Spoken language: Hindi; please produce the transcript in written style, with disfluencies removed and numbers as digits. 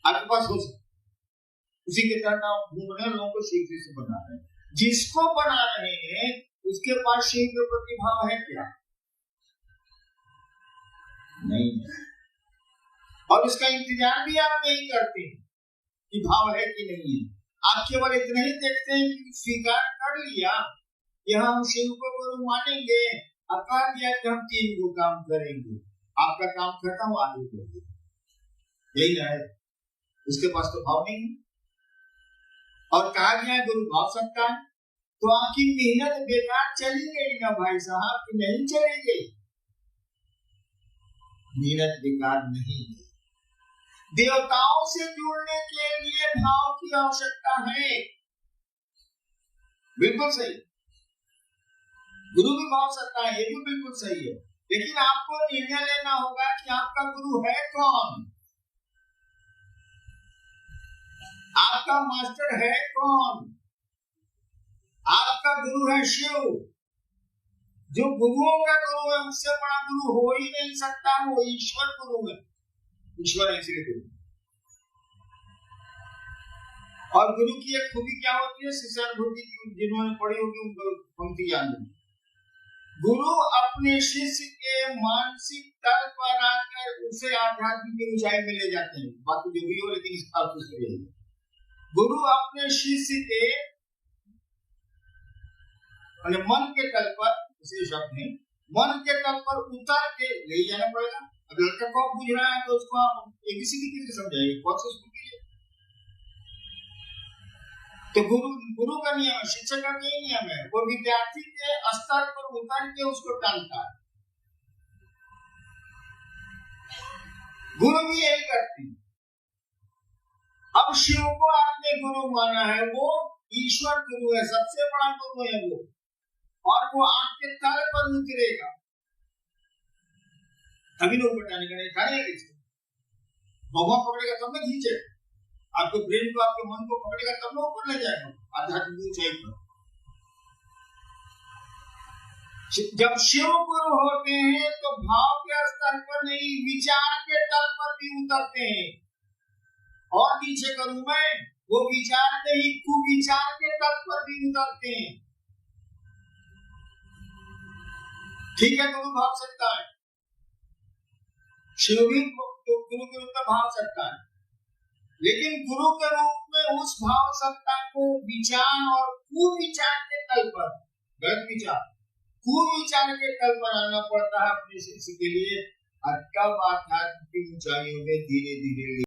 आपके पास हो सकता, उसी के तहत आप घूम रहे लोगों को शिव से बना रहे हैं। जिसको बना रहे हैं उसके पास शिव के प्रति भाव है क्या? नहीं है। और उसका इंतजार भी आप नहीं करते कि भाव है कि नहीं है। आप केवल इतना ही देखते हैं कि स्वीकार कर लिया कि हम शिव को गुरु मानेंगे, और कहा दिया कि हम 3 को काम करेंगे, आपका काम खत्म, आगे करिए, यही है। उसके पास तो भाव नहीं है। और कहा गया गुरु भाव सकता है, तो आपकी मेहनत बेकार चली गई ना भाई साहब, कि नहीं चलेगी? मेहनत बेकार नहीं है। देवताओं से जुड़ने के लिए भाव की आवश्यकता है, बिल्कुल सही। गुरु भी भाव सकता है, ये भी बिल्कुल सही है, लेकिन आपको निर्णय लेना होगा कि आपका गुरु है कौन, आपका मास्टर है कौन। आपका गुरु है शिव, जो गुरुओं का गुरु है, उससे बड़ा गुरु हो ही नहीं सकता, वो ईश्वर गुरु है। ईश्वर ऐसे गुरु। और गुरु की एक खूबी क्या होती है, शिष्यानुभूति की, जिन्होंने पढ़ी होगी उनको पंक्ति याद है। गुरु अपने शिष्य के मानसिक तल पर आकर उसे आध्यात्मिक की ऊंचाई में ले जाते हैं। बात जो भी हो, लेकिन इस बात को समझिए। गुरु अपने शिष्य के मन के तल पर, उसे शब्द नहीं, मन के तल पर उतर के ले जाना पड़ेगा। अगर लड़का को बुझ रहा है तो उसको आप ABCD से समझाइए, प्रोसेस कीजिए। तो गुरु का नियम है, शिक्षक का यही नियम है, वो विद्यार्थी के स्तर पर उतर के उसको टालता है। गुरु भी यही करती है। अब शिव को आपने गुरु माना है, वो ईश्वर गुरु है, सबसे बड़ा गुरु है वो, और वो आपके तल पर उतरेगा, तभी लोग बताने का नहीं खाने कैसे भगवान पकड़ेगा तब ना खींचे, आपके ब्रेन को, आपके मन को पकड़ेगा तब ना ऊपर ले जाएगा आध्यात्मिक ऊंचाई पर। जब शिव गुरु होते हैं तो भाव के स्तर पर नहीं, विचार के तल पर भी उतरते हैं। और नीचे करूं मैं, वो विचार नहीं, कुविचार के तल पर भी उतरते हैं। ठीक है, गुरु भाव सकता है, शिव भी गुरु के रूप में भाव सकता है, लेकिन गुरु के रूप में उस भाव सत्ता को विचार और कुविचार के तल पर, गलत विचार, कुविचार के तल पर आना पड़ता है अपने शिष्य के लिए। और तब आध्यात्मिक ऊंचाइयों में धीरे धीरे